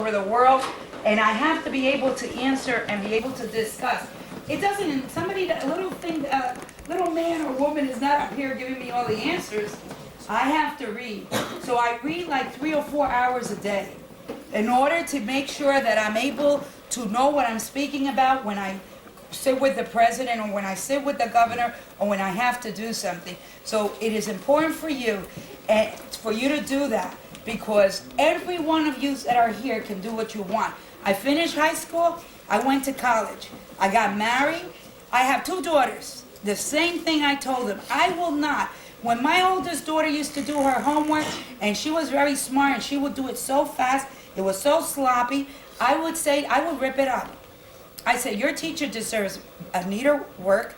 over the world, and I have to be able to answer and be able to discuss. It doesn't, somebody, that little thing, little man or woman is not up here giving me all the answers. I have to read. So I read like 3 or 4 hours a day in order to make sure that I'm able to know what I'm speaking about when I sit with the president or when I sit with the governor or when I have to do something. So it is important for you to do that, because every one of you that are here can do what you want. I finished high school, I went to college, I got married, I have 2 daughters. The same thing I told them. I will not. When my oldest daughter used to do her homework, and she was very smart and she would do it so fast, it was so sloppy, I would rip it up. I say, your teacher deserves a neater work,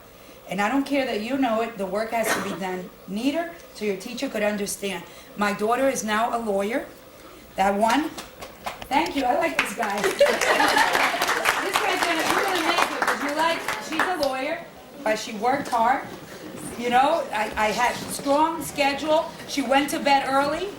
and I don't care that you know it, the work has to be done neater so your teacher could understand. My daughter is now a lawyer. That one, thank you, I like this guy. This guy's gonna make it, because she's a lawyer, but she worked hard. You know, I had a strong schedule. She went to bed early.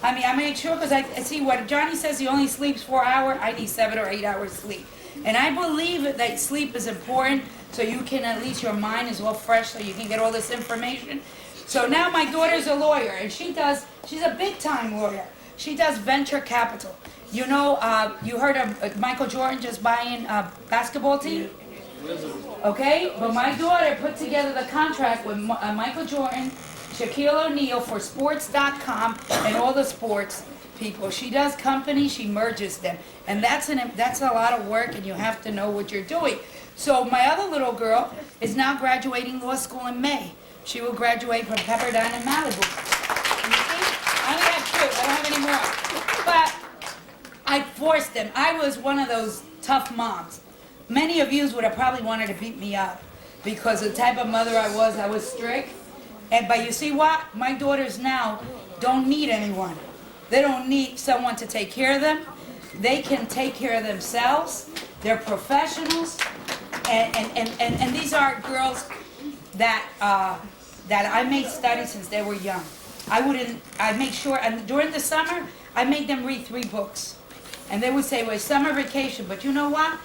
I mean, I made sure, because I see what Johnny says, he only sleeps 4 hours. I need 7 or 8 hours sleep. And I believe that sleep is important, so you can, at least your mind is all fresh, so you can get all this information. So now my daughter's a lawyer, and she's a big-time lawyer. She does venture capital. You know, you heard of Michael Jordan just buying a basketball team? Okay, but my daughter put together the contract with Michael Jordan, Shaquille O'Neal for sports.com and all the sports people. She does companies, she merges them. And that's a lot of work, and you have to know what you're doing. So my other little girl is now graduating law school in May. She will graduate from Pepperdine in Malibu. You see? I only have 2, I don't have any more. But I forced them. I was one of those tough moms. Many of you would have probably wanted to beat me up because of the type of mother I was strict. But you see what? My daughters now don't need anyone. They don't need someone to take care of them. They can take care of themselves. They're professionals. And these are girls that I made study since they were young. I make sure, and during the summer, I made them read 3 books. And they would say, well, it's summer vacation, but you know what?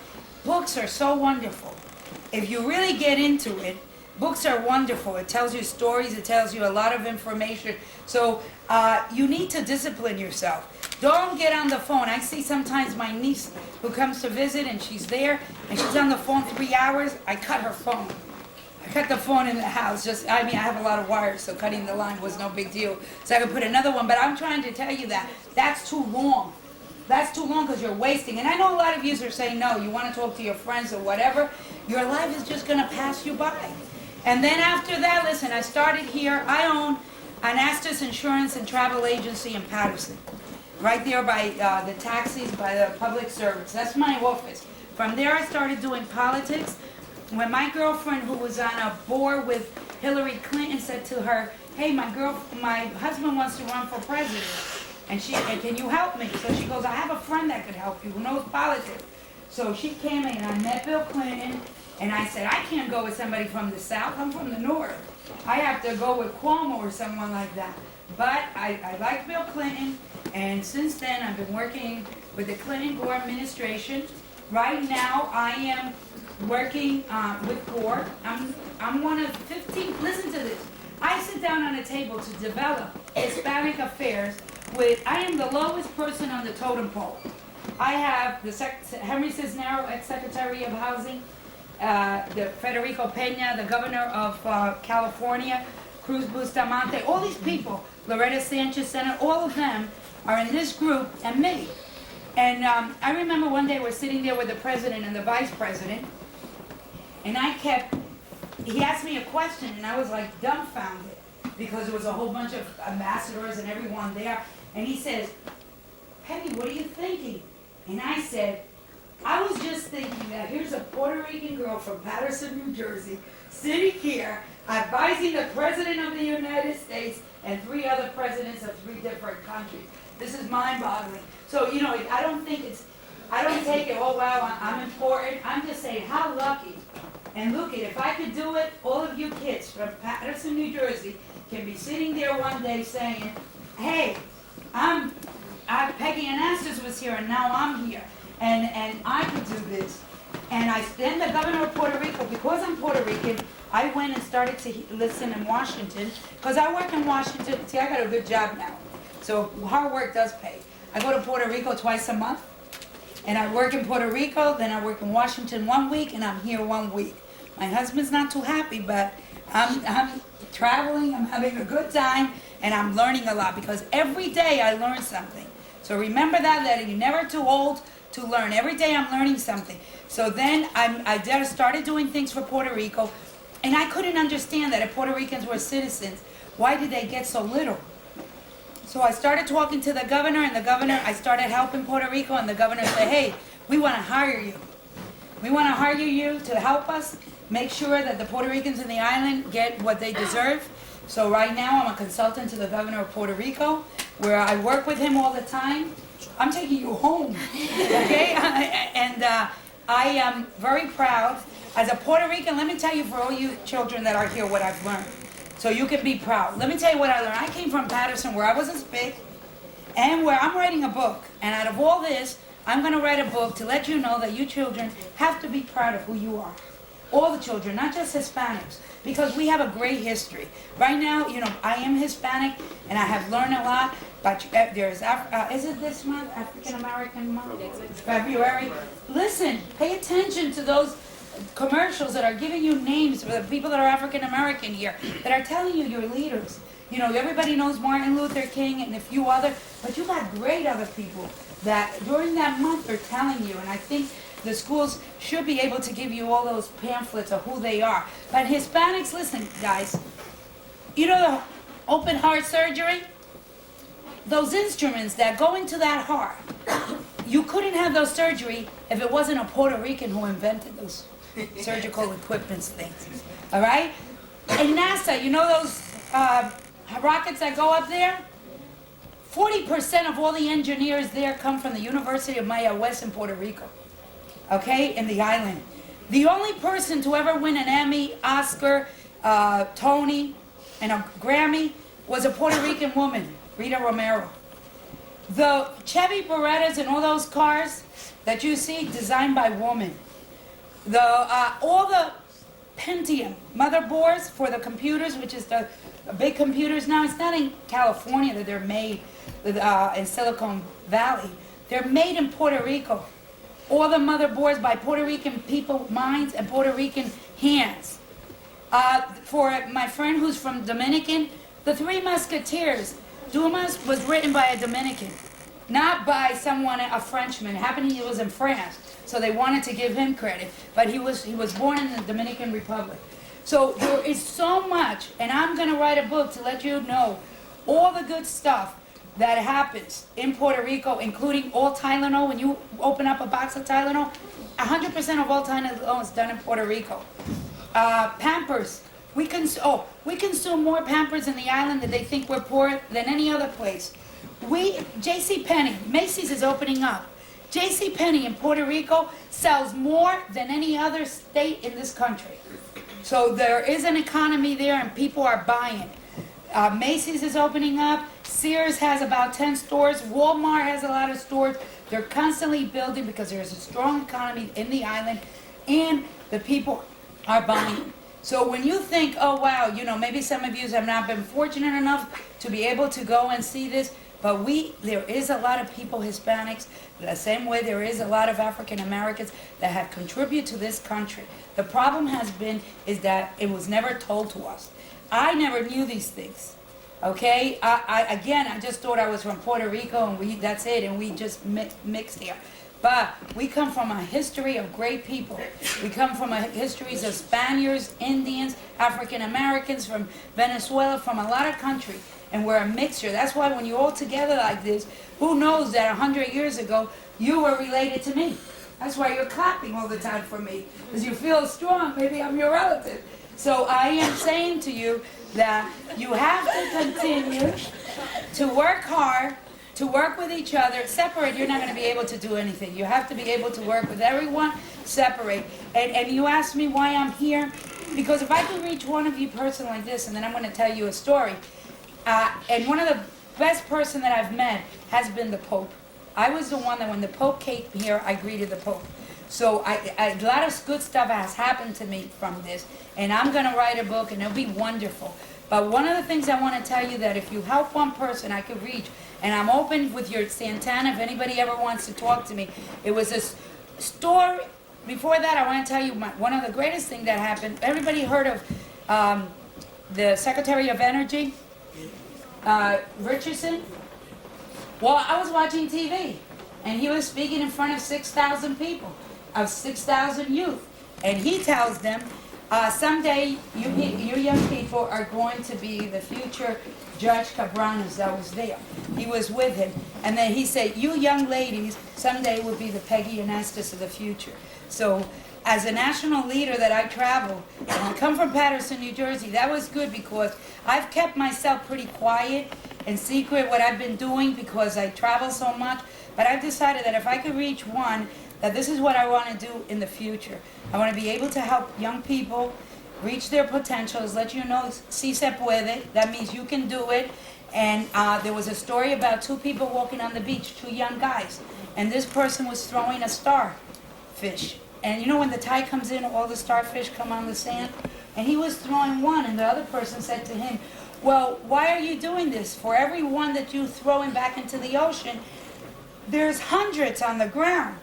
Books are so wonderful. If you really get into it, books are wonderful. It tells you stories. It tells you a lot of information. So you need to discipline yourself. Don't get on the phone. I see sometimes my niece who comes to visit, and she's there, and she's on the phone 3 hours. I cut her phone. I cut the phone in the house. I have a lot of wires, so cutting the line was no big deal. So I could put another one. But I'm trying to tell you that's too long. That's too long, because you're wasting. And I know a lot of you are saying, no, you want to talk to your friends or whatever. Your life is just going to pass you by. And then after that, listen, I started here. I own an Astus Insurance and Travel Agency in Patterson, right there by the taxis, by the public service. That's my office. From there, I started doing politics. When my girlfriend, who was on a board with Hillary Clinton, said to her, hey, my husband wants to run for president. And can you help me? So she goes, I have a friend that could help you who knows politics. So she came in, and I met Bill Clinton, and I said, I can't go with somebody from the South. I'm from the North. I have to go with Cuomo or someone like that. But I like Bill Clinton, and since then I've been working with the Clinton Gore administration. Right now I am working with Gore. I'm one of 15, listen to this. I sit down on a table to develop Hispanic affairs I am the lowest person on the totem pole. I have the Henry Cisnero, ex-Secretary of Housing, the Federico Pena, the Governor of California, Cruz Bustamante, all these people, Loretta Sanchez, Senator, all of them are in this group, and me. And I remember one day we're sitting there with the president and the vice president, and he asked me a question, and I was like dumbfounded, because there was a whole bunch of ambassadors and everyone there. And he says, Penny, what are you thinking? And I said, I was just thinking that here's a Puerto Rican girl from Patterson, New Jersey, sitting here advising the President of the United States and 3 other presidents of 3 different countries. This is mind-boggling. So, I don't take it, oh wow, I'm important. I'm just saying, how lucky. And look, if I could do it, all of you kids from Patterson, New Jersey, can be sitting there one day saying, hey, I'm Peggy Anastas was here, and now I'm here, and I could do this. And then the governor of Puerto Rico, because I'm Puerto Rican, I went and started to listen in Washington, because I work in Washington. See, I got a good job now, so hard work does pay. I go to Puerto Rico twice a month, and I work in Puerto Rico, then I work in Washington 1 week, and I'm here 1 week. My husband's not too happy, but I'm traveling, I'm having a good time, and I'm learning a lot, because every day I learn something. So remember that you're never too old to learn. Every day I'm learning something. So then I started doing things for Puerto Rico, and I couldn't understand that if Puerto Ricans were citizens, why did they get so little? So I started talking to the governor, and I started helping Puerto Rico, and the governor said, hey, we want to hire you. We want to hire you to help us make sure that the Puerto Ricans in the island get what they deserve. So right now I'm a consultant to the governor of Puerto Rico, where I work with him all the time. I'm taking you home, okay? And I am very proud. As a Puerto Rican, let me tell you, for all you children that are here, what I've learned. So you can be proud. Let me tell you what I learned. I came from Patterson, where I wasn't big, and where I'm writing a book. And out of all this, I'm going to write a book to let you know that you children have to be proud of who you are. All the children, not just Hispanics, because we have a great history. Right now, I am Hispanic, and I have learned a lot, but there's, is it this month, African American month? February. Listen, pay attention to those commercials that are giving you names for the people that are African American here, that are telling you you're leaders. Everybody knows Martin Luther King and a few other, but you got great other people that during that month are telling you, and I think the schools should be able to give you all those pamphlets of who they are. But Hispanics, listen, guys, the open heart surgery, those instruments that go into that heart, you couldn't have those surgery if it wasn't a Puerto Rican who invented those surgical equipment things. All right? And NASA, those rockets that go up there? 40% of all the engineers there come from the University of Maya West in Puerto Rico. Okay, in the island. The only person to ever win an Emmy, Oscar, Tony, and a Grammy was a Puerto Rican woman, Rita Romero. The Chevy Berettas and all those cars that you see, designed by women. All the Pentium motherboards for the computers, which is the big computers now, it's not in California that they're made in Silicon Valley. They're made in Puerto Rico. All the motherboards by Puerto Rican people, minds, and Puerto Rican hands. For my friend who's from Dominican, the Three Musketeers, Dumas was written by a Dominican, not by someone, a Frenchman. It happened he was in France, so they wanted to give him credit, but he was born in the Dominican Republic. So there is so much, and I'm going to write a book to let you know all the good stuff that happens in Puerto Rico, including all Tylenol. When you open up a box of Tylenol, 100% of all Tylenol is done in Puerto Rico. Pampers. We consume more Pampers in the island that they think we're poor than any other place. JCPenney, Macy's is opening up. JCPenney in Puerto Rico sells more than any other state in this country. So there is an economy there and people are buying. Macy's is opening up. Sears has about 10 stores. Walmart has a lot of stores. They're constantly building because there's a strong economy in the island and the people are buying. So when you think, oh wow, maybe some of you have not been fortunate enough to be able to go and see this, but there is a lot of people, Hispanics, the same way there is a lot of African Americans that have contributed to this country. The problem is that it was never told to us. I never knew these things. Okay, I just thought I was from Puerto Rico and that's it, and we just mixed here. But we come from a history of great people. We come from histories of Spaniards, Indians, African Americans, from Venezuela, from a lot of countries, and we're a mixture. That's why when you're all together like this, who knows that 100 years ago you were related to me? That's why you're clapping all the time for me, because you feel strong. Maybe I'm your relative. So I am saying to you that you have to continue to work hard, to work with each other. Separate, you're not going to be able to do anything. You have to be able to work with everyone, separate. And you asked me why I'm here, because if I can reach one of you person like this, and then I'm going to tell you a story. And one of the best person that I've met has been the Pope. I was the one that when the Pope came here, I greeted the Pope. So a lot of good stuff has happened to me from this, and I'm going to write a book, and it'll be wonderful. But one of the things I want to tell you that if you help one person, I could reach, and I'm open with your Santana if anybody ever wants to talk to me. It was this story. Before that, I want to tell you one of the greatest things that happened. Everybody heard of the Secretary of Energy, Richardson? Well, I was watching TV, and he was speaking in front of 6,000 people, of 6,000 youth. And he tells them, someday you young people are going to be the future Judge Cabranes that was there. He was with him. And then he said, you young ladies someday will be the Peggy and Estes of the future. So as a national leader that I travel, and I come from Paterson, New Jersey, that was good because I've kept myself pretty quiet and secret what I've been doing because I travel so much. But I've decided that if I could reach one, that this is what I want to do in the future. I want to be able to help young people reach their potentials, let you know, si se puede, that means you can do it. And there was a story about two people walking on the beach, two young guys, and this person was throwing a starfish. And you know when the tide comes in, all the starfish come on the sand? And he was throwing one, and the other person said to him, well, why are you doing this? For every one that you throwing back into the ocean, there's hundreds on the ground.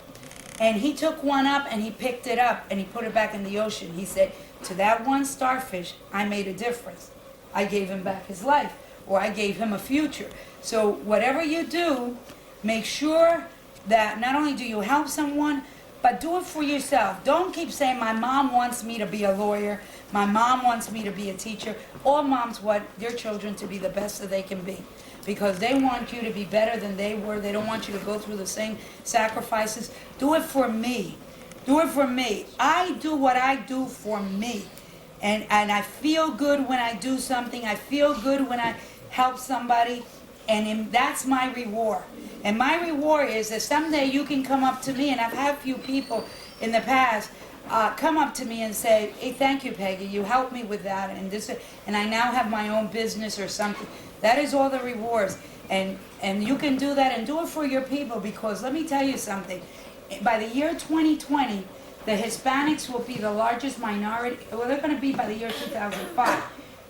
And he took one up and he picked it up and he put it back in the ocean. He said, to that one starfish, I made a difference. I gave him back his life, or I gave him a future. So whatever you do, make sure that not only do you help someone, but do it for yourself. Don't keep saying, my mom wants me to be a lawyer, my mom wants me to be a teacher. All moms want their children to be the best that they can be, because they want you to be better than they were. They don't want you to go through the same sacrifices. Do it for me. Do it for me. I do what I do for me. And I feel good when I do something. I feel good when I help somebody. And that's my reward. And my reward is that someday you can come up to me, and I've had a few people in the past come up to me and say, hey, thank you, Peggy, you helped me with that, and this, and I now have my own business or something. That is all the rewards. And you can do that, and do it for your people, because let me tell you something. By the year 2020, the Hispanics will be the largest minority. Well, they're going to be by the year 2005.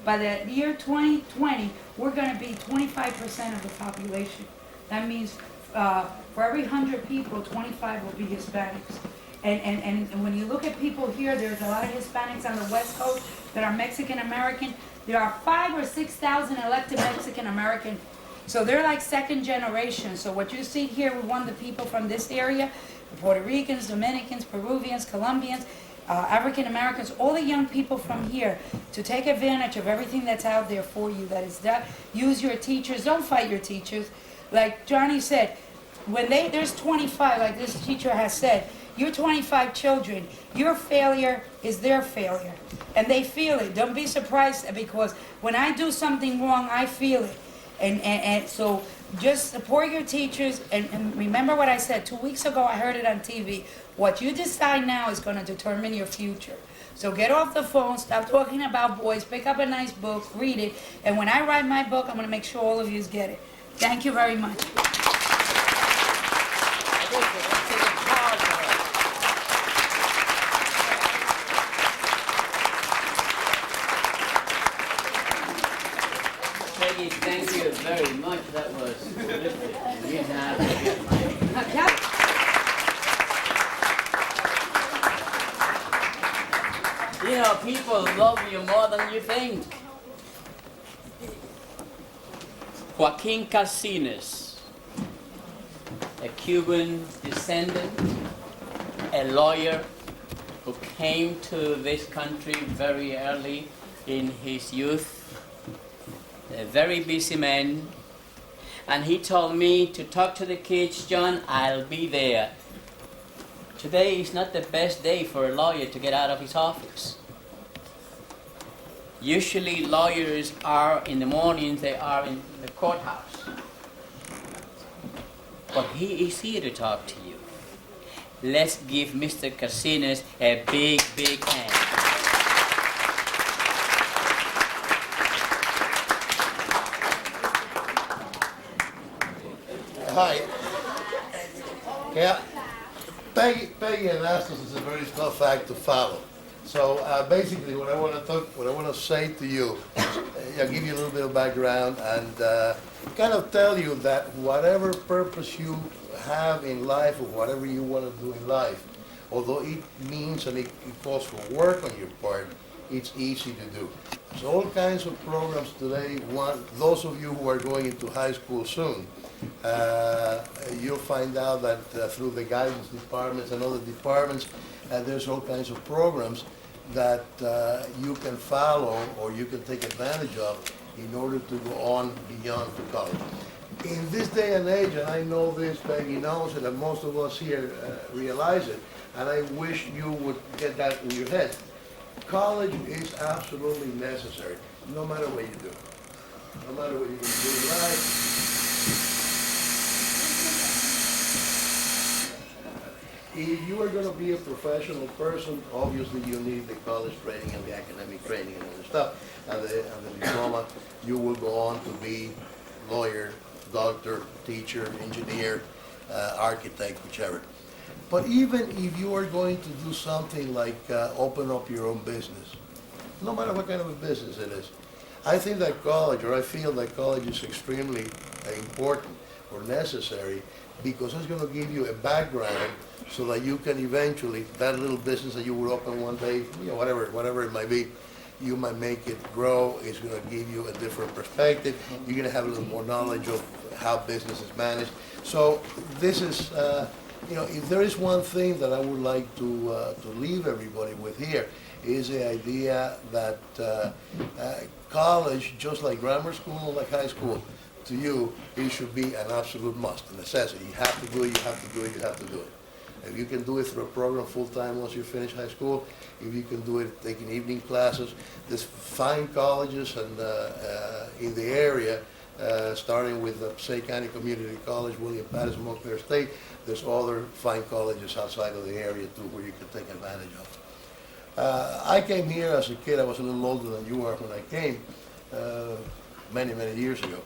By the year 2020, we're going to be 25% of the population. That means for every 100 people, 25 will be Hispanics. And when you look at people here, there's a lot of Hispanics on the West Coast that are Mexican American. There are 5,000 or 6,000 elected Mexican American. So they're like second generation. So what you see here, we want the people from this area, the Puerto Ricans, Dominicans, Peruvians, Colombians, African Americans, all the young people from here, to take advantage of everything that's out there for you. That is that. Use your teachers. Don't fight your teachers. Like Johnny said, when there's 25, like this teacher has said, you're 25 children. Your failure is their failure. And they feel it. Don't be surprised, because when I do something wrong, I feel it. And so just support your teachers, and remember what I said 2 weeks ago. I heard it on TV. What you decide now is going to determine your future. So get off the phone, stop talking about boys, pick up a nice book, read it, and when I write my book, I'm going to make sure all of you get it. Thank you very much. Peggy, thank you very much. That was terrific. You have You know, people love you more than you think. Joaquin Calcines, a Cuban descendant, a lawyer who came to this country very early in his youth, a very busy man, and he told me to talk to the kids, John, I'll be there. Today is not the best day for a lawyer to get out of his office. Usually lawyers are in the mornings, they are in the courthouse. But he is here to talk to you. Let's give Mr. Calcines a big, big hand. Hi. Yeah, Peggy and Astos is a very tough act to follow. So basically, what I want to say to you, I'll give you a little bit of background and kind of tell you that whatever purpose you have in life or whatever you want to do in life, although it means and it calls for work on your part, it's easy to do. There's all kinds of programs today. Those of you who are going into high school soon, you'll find out that through the guidance departments and other departments, there's all kinds of programs that you can follow or you can take advantage of in order to go on beyond to college. In this day and age, and I know this, Peggy knows it, and most of us here realize it, and I wish you would get that in your head. College is absolutely necessary, no matter what you do. No matter what you're going to do in life. If you are going to be a professional person, obviously you need the college training and the academic training and all the stuff, and the diploma. You will go on to be lawyer, doctor, teacher, engineer, architect, whichever. But even if you are going to do something like open up your own business, no matter what kind of a business it is, I think that college, or I feel that college is extremely important or necessary because it's going to give you a background so that you can eventually, that little business that you will open one day, you know, whatever it might be, you might make it grow. It's going to give you a different perspective. You're going to have a little more knowledge of how business is managed. So this is, if there is one thing that I would like to leave everybody with here, is the idea that college, just like grammar school, like high school, to you, it should be an absolute must, a necessity. You have to do it, you have to do it, you have to do it. If you can do it through a program full-time once you finish high school, if you can do it taking evening classes, there's fine colleges and in the area, starting with the Passaic County Community College, William Patterson, Montclair State. There's other fine colleges outside of the area too where you can take advantage of. I came here as a kid. I was a little older than you are when I came, many years ago.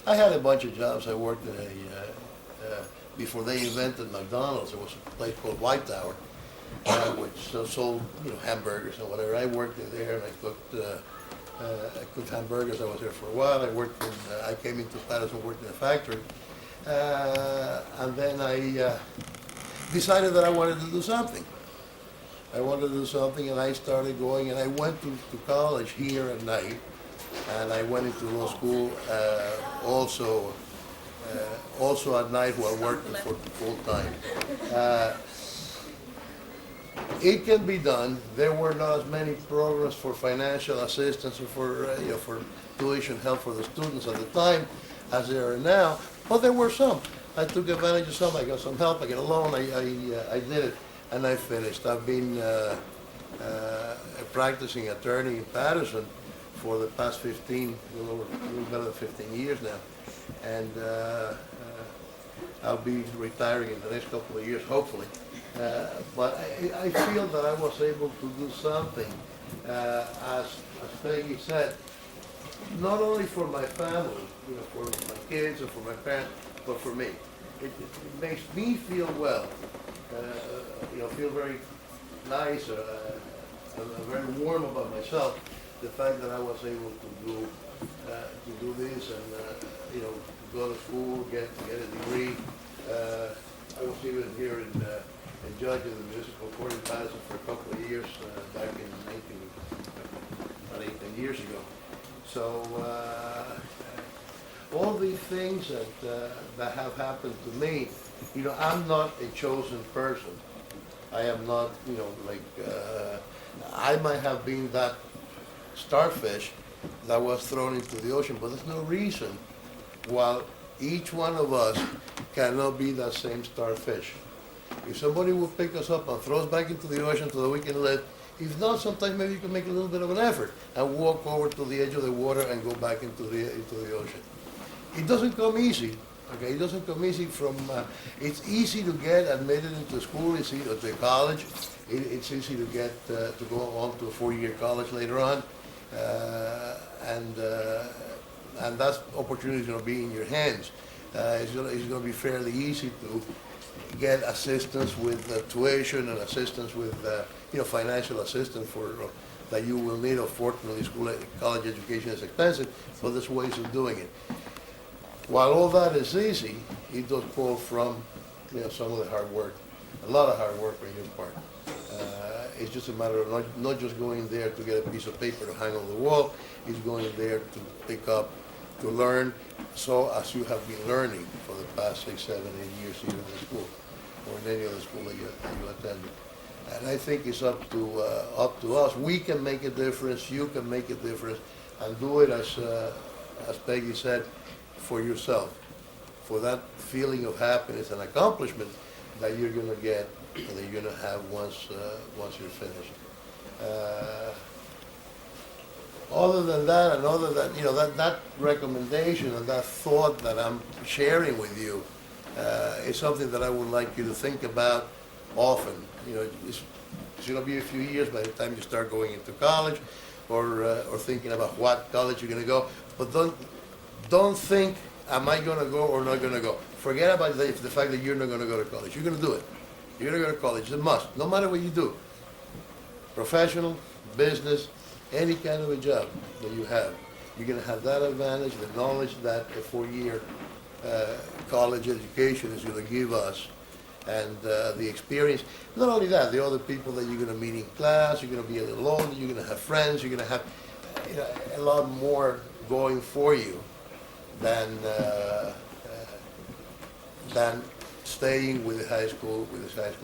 I had a bunch of jobs. I worked in before they invented McDonald's, there was a place called White Tower, which sold hamburgers and whatever. I worked there and I cooked hamburgers. I was there for a while. I came into Patterson, worked in a factory, and then I decided that I wanted to do something. And I started going, and I went to college here at night, and I went into law school also at night while working for full time. It can be done. There were not as many programs for financial assistance or for tuition help for the students at the time as there are now, but there were some. I took advantage of some. I got some help. I got a loan. I did it, and I finished. I've been a practicing attorney in Patterson for the past a little better than 15 years now. And I'll be retiring in the next couple of years, hopefully. But I feel that I was able to do something, as Peggy said, not only for my family, for my kids or for my parents, but for me. It makes me feel well, feel very nice, very warm about myself. The fact that I was able to do this and go to school, get a degree. I was even here in a judge in the municipal court in Patterson for a couple of years back in about 18 years ago. So all these things that have happened to me, I'm not a chosen person. I am not, I might have been that starfish that was thrown into the ocean, but there's no reason why each one of us cannot be that same starfish. If somebody will pick us up and throw us back into the ocean so that we can live, if not, sometimes maybe you can make a little bit of an effort and walk over to the edge of the water and go back into the ocean. It doesn't come easy. Okay, it doesn't come easy from. It's easy to get admitted into school. It's easy to college. It's easy to get to go on to a 4-year college later on, and and that opportunity is going to be in your hands. It's going to be fairly easy to get assistance with tuition and assistance with financial assistance for that you will need. Unfortunately, college education is expensive, but there's ways of doing it. While all that is easy, it does pull from some of the hard work, a lot of hard work on your part. It's just a matter of not just going there to get a piece of paper to hang on the wall. It's going there to pick up, to learn, so as you have been learning for the past 6, 7, 8 years here in the school, or in any other school that you attended. And I think it's up to us. We can make a difference. You can make a difference, and do it as Peggy said, for yourself, for that feeling of happiness and accomplishment that you're going to get, and that you're going to have once you're finished. Other than that, and other than that recommendation and that thought that I'm sharing with you, is something that I would like you to think about often. It's going to be a few years by the time you start going into college, or thinking about what college you're going to go. But don't think, am I going to go or not going to go? Forget about the fact that you're not going to go to college. You're going to do it. You're going to go to college. It's a must, no matter what you do. Professional, business, any kind of a job that you have. You're going to have that advantage, the knowledge that a 4-year college education is going to give us, and the experience. Not only that, the other people that you're going to meet in class, you're going to be a little older, you're going to have friends, you're going to have a lot more going for you than staying with this high school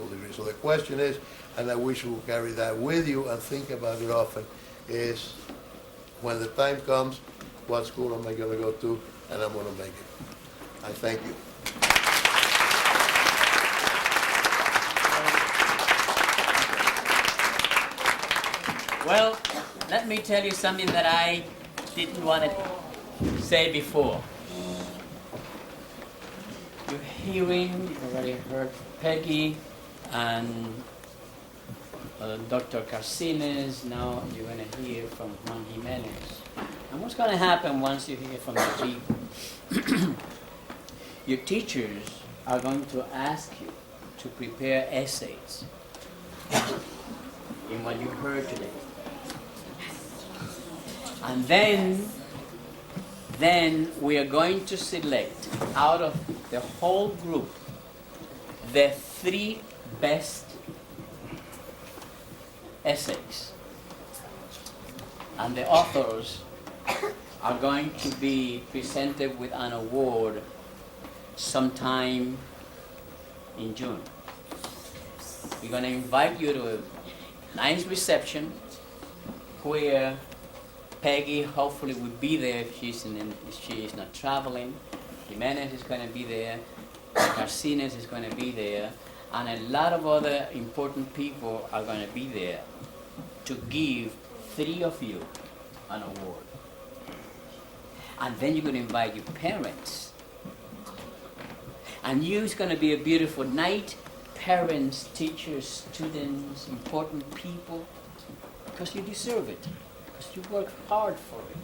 degree. So the question is, and I wish you would carry that with you and think about it often, is when the time comes, what school am I going to go to, and I'm going to make it. I thank you. Well, let me tell you something that I didn't want to say before. You're hearing, you've already heard Peggy and Dr. Carcines. Now you're going to hear from Juan Jimenez. And what's going to happen once you hear from the people? Your teachers are going to ask you to prepare essays in what you heard today. And then we are going to select out of the whole group the 3 best essays. And the authors are going to be presented with an award sometime in June. We're going to invite you to a nice reception where Peggy hopefully will be there if she is not traveling. Jimenez is going to be there. Carcines is going to be there. And a lot of other important people are going to be there to give 3 of you an award. And then you're going to invite your parents. And it's going to be a beautiful night. Parents, teachers, students, important people, because you deserve it. Because you work hard for it.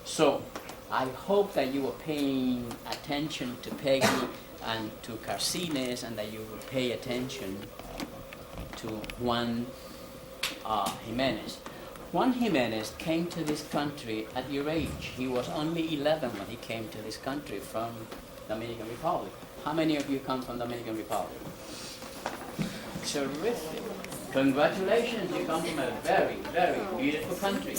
So, I hope that you are paying attention to Peggy and to Carcines, and that you will pay attention to Juan Jimenez. Juan Jimenez came to this country at your age. He was only 11 when he came to this country from Dominican Republic. How many of you come from Dominican Republic? Terrific. Congratulations, you come from a very, very beautiful country.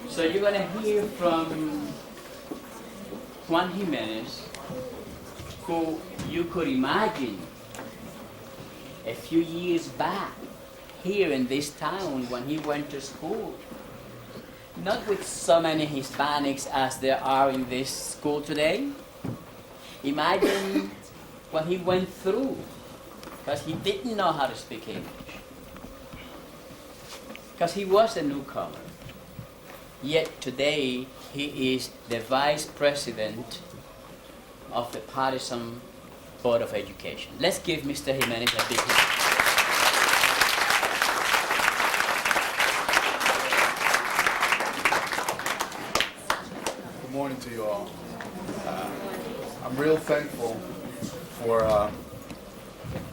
So you're going to hear from Juan Jimenez, who you could imagine a few years back here in this town when he went to school. Not with so many Hispanics as there are in this school today. Imagine what he went through, because he didn't know how to speak English. Because he was a newcomer. Yet today, he is the vice president of the Patterson Board of Education. Let's give Mr. Jimenez a big hand. to you all. I'm real thankful for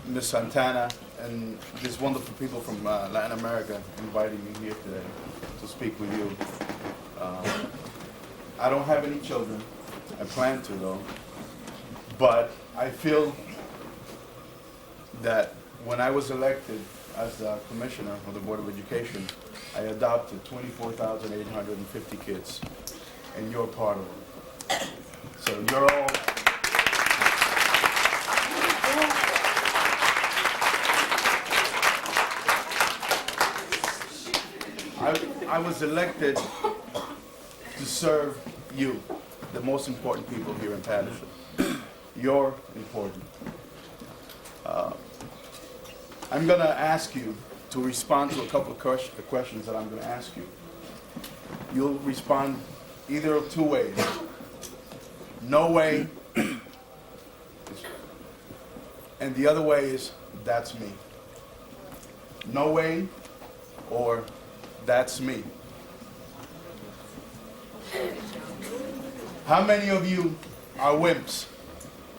Ms. Santana and these wonderful people from Latin America inviting me here today to speak with you. I don't have any children. I plan to though. But I feel that when I was elected as the commissioner of the Board of Education, I adopted 24,850 kids, and you're part of them. So you're all. I was elected to serve you, the most important people here in Patterson. You're important. I'm going to ask you to respond to a couple of questions that I'm going to ask you. You'll respond either of two ways. No way, and the other way is, that's me. No way, or that's me. How many of you are wimps?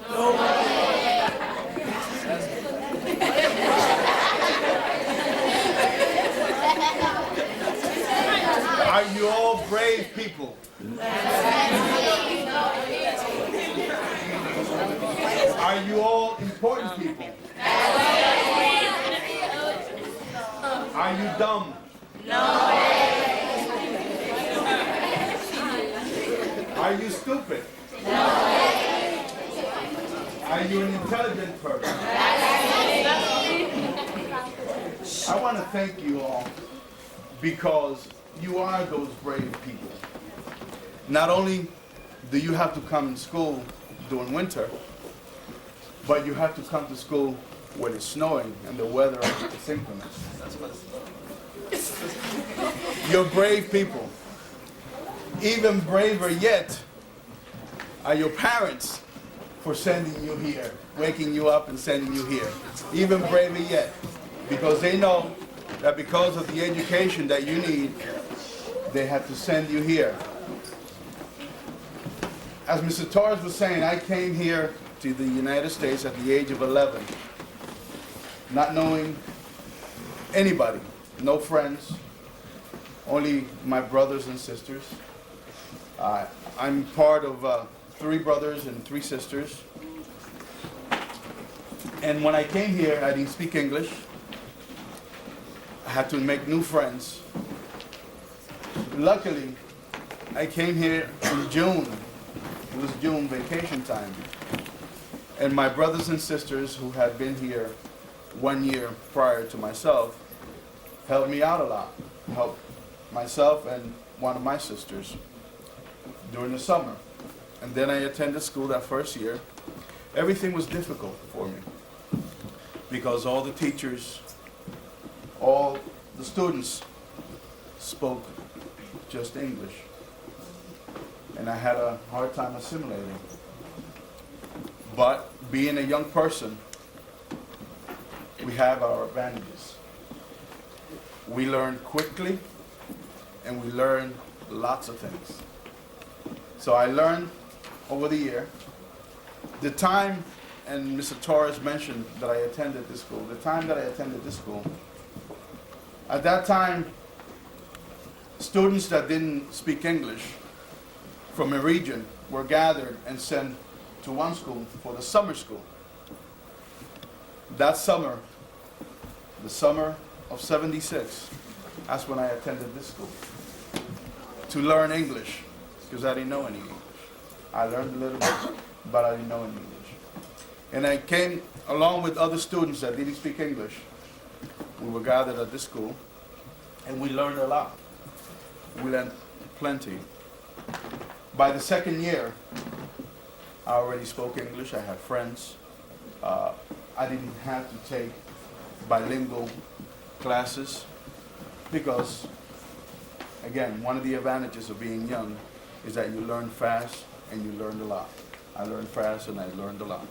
No way. Are you all brave people? Are you all important people? Are you dumb? Are you stupid? Are you an intelligent person? I want to thank you all because you are those brave people. Not only do you have to come to school during winter, but you have to come to school when it's snowing and the weather is inclement. You're brave people. Even braver yet are your parents for sending you here, waking you up and sending you here. Even braver yet, because they know that because of the education that you need, they have to send you here. As Mr. Torres was saying, I came here to the United States at the age of 11, not knowing anybody, no friends, only my brothers and sisters. I'm part of 3 brothers and 3 sisters. And when I came here, I didn't speak English. I had to make new friends. Luckily, I came here in June. It was June vacation time. And my brothers and sisters who had been here 1 year prior to myself helped me out a lot. Helped myself and one of my sisters during the summer. And then I attended school that first year. Everything was difficult for me because all the teachers, all the students spoke just English. And I had a hard time assimilating. But being a young person, we have our advantages. We learn quickly and we learn lots of things. So I learned over the year. The time, and Mr. Torres mentioned that I attended this school, the time that I attended this school, at that time, students that didn't speak English from a region were gathered and sent to one school for the summer school. That summer, the summer of '76, that's when I attended this school to learn English, because I didn't know any English. I learned a little bit, but I didn't know any English. And I came along with other students that didn't speak English. We were gathered at this school, and we learned a lot. We learned plenty. By the second year, I already spoke English. I had friends. I didn't have to take bilingual classes because, again, one of the advantages of being young is that you learn fast and you learn a lot. I learned fast and I learned a lot.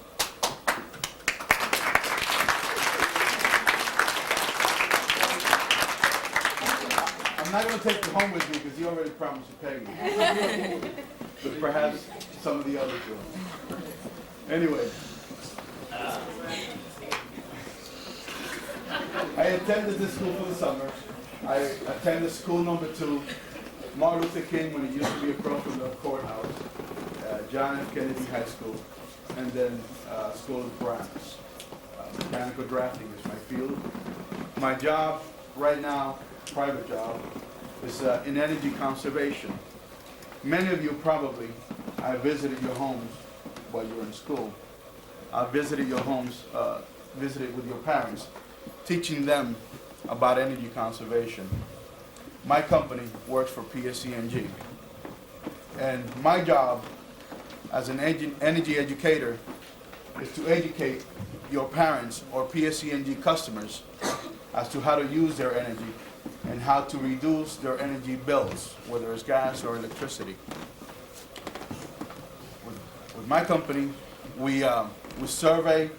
I'm not going to take you home with me because you already promised to pay me. but perhaps some of the others will. Anyway, I attended this school for the summer. I attended school number 2, Martin Luther King, when it used to be across from the courthouse, John F. Kennedy High School, and then School of Grants. Mechanical drafting is my field. My job right now, private job, is in energy conservation. Many of you probably, I visited your homes while you were in school. I visited your homes, visited with your parents, teaching them about energy conservation. My company works for PSE&G. And my job as an energy educator is to educate your parents or PSE&G customers as to how to use their energy and how to reduce their energy bills, whether it's gas or electricity. With my company, we survey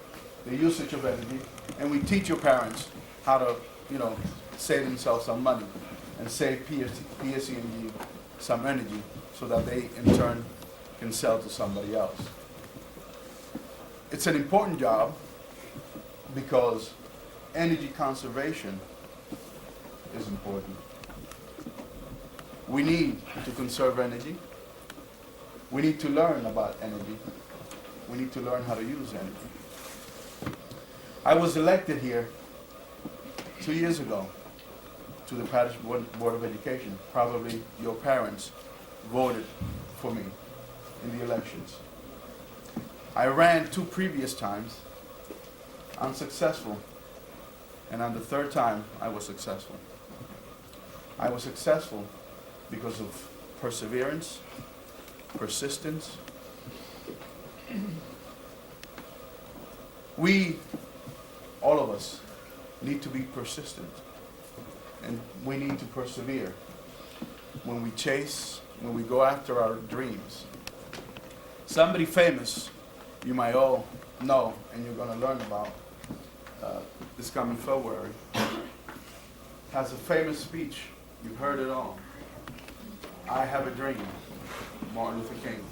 the usage of energy, and we teach your parents how to, save themselves some money and save PSE&G some energy so that they, in turn, can sell to somebody else. It's an important job because energy conservation is important. We need to conserve energy. We need to learn about energy. We need to learn how to use energy. I was elected here 2 years ago to the Parish Board of Education. Probably your parents voted for me in the elections. I ran 2 previous times, unsuccessful, and on the 3rd time I was successful. I was successful because of perseverance, persistence. We, all of us, need to be persistent, and we need to persevere when we go after our dreams. Somebody famous you might all know, and you're going to learn about this coming February, has a famous speech. You've heard it all. I have a dream. Martin Luther King.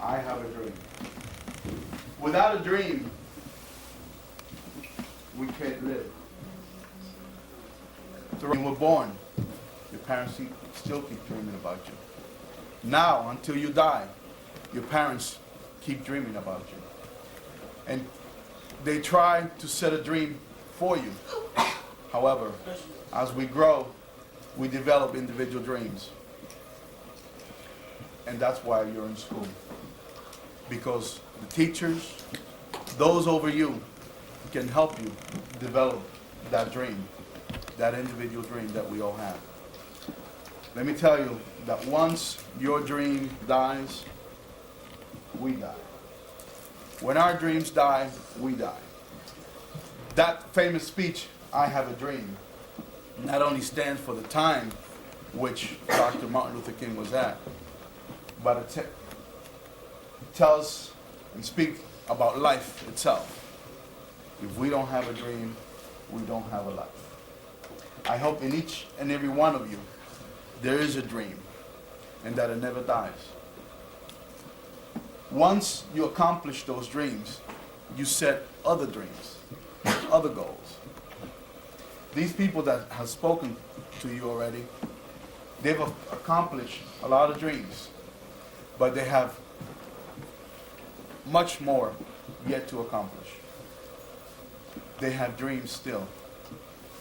I have a dream. Without a dream, we can't live. When you were born, your parents still keep dreaming about you. Now, until you die, your parents keep dreaming about you. And they try to set a dream for you. However, as we grow, we develop individual dreams. And that's why you're in school. Because the teachers, those over you, can help you develop that dream, that individual dream that we all have. Let me tell you that once your dream dies, we die. When our dreams die, we die. That famous speech, I have a dream, not only stands for the time which Dr. Martin Luther King was at, but it tells and speaks about life itself. If we don't have a dream, we don't have a life. I hope in each and every one of you, there is a dream, and that it never dies. Once you accomplish those dreams, you set other dreams, other goals. These people that have spoken to you already, they've accomplished a lot of dreams, but they have much more yet to accomplish. They have dreams still.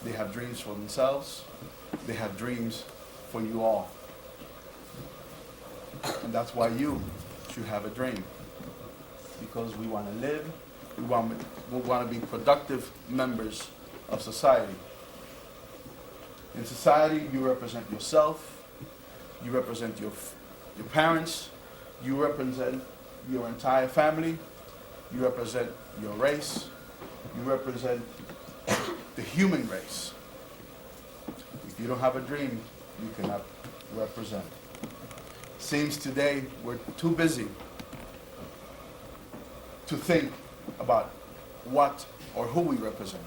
They have dreams for themselves. They have dreams for you all. And that's why you should have a dream. Because we want to live, we want to be productive members of society. In society, you represent yourself, you represent your parents, you represent your entire family, you represent your race, you represent the human race. If you don't have a dream, you cannot represent. Seems today we're too busy to think about what or who we represent.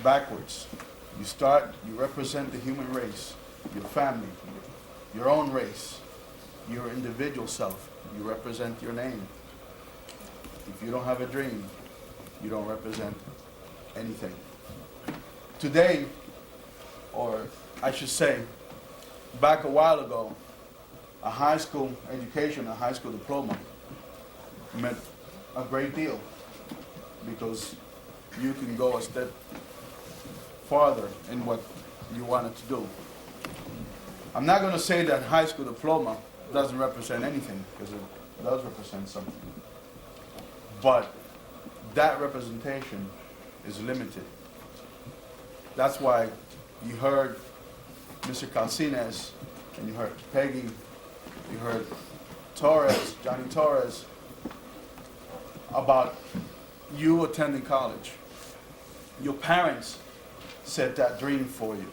Backwards. You represent the human race, your family, your own race, your individual self. You represent your name. If you don't have a dream, you don't represent anything. Today, or I should say, back a while ago, a high school education, a high school diploma meant a great deal because you can go a step farther in what you wanted to do. I'm not going to say that high school diploma doesn't represent anything, because it does represent something. But that representation is limited. That's why you heard Mr. Calcines, and you heard Peggy, you heard Torres, Johnny Torres, about you attending college. Your parents set that dream for you.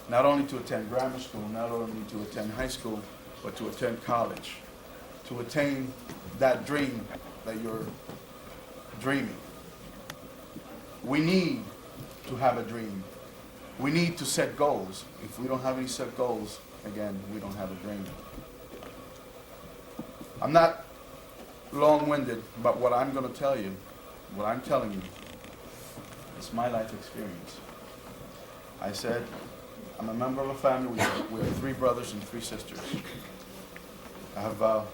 Not only to attend grammar school, not only to attend high school, but to attend college. To attain that dream that you're dreaming. We need to have a dream. We need to set goals. If we don't have any set goals, again, we don't have a dream. I'm not long-winded, but what I'm going to tell you, what I'm telling you, is my life experience. I said, I'm a member of a family. We have 3 brothers and 3 sisters. I have a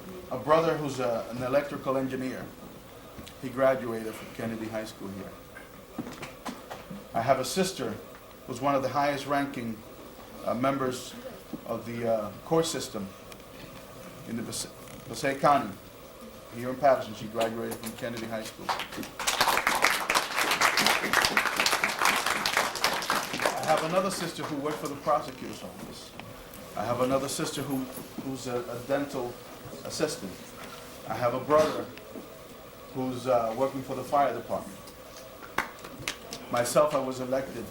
brother who's an electrical engineer. He graduated from Kennedy High School here. I have a sister who's one of the highest ranking members of the court system in the Passaic County. Here in Patterson, she graduated from Kennedy High School. I have another sister who worked for the prosecutor's office. I have another sister who's a dental assistant. I have a brother who's working for the fire department. Myself, I was elected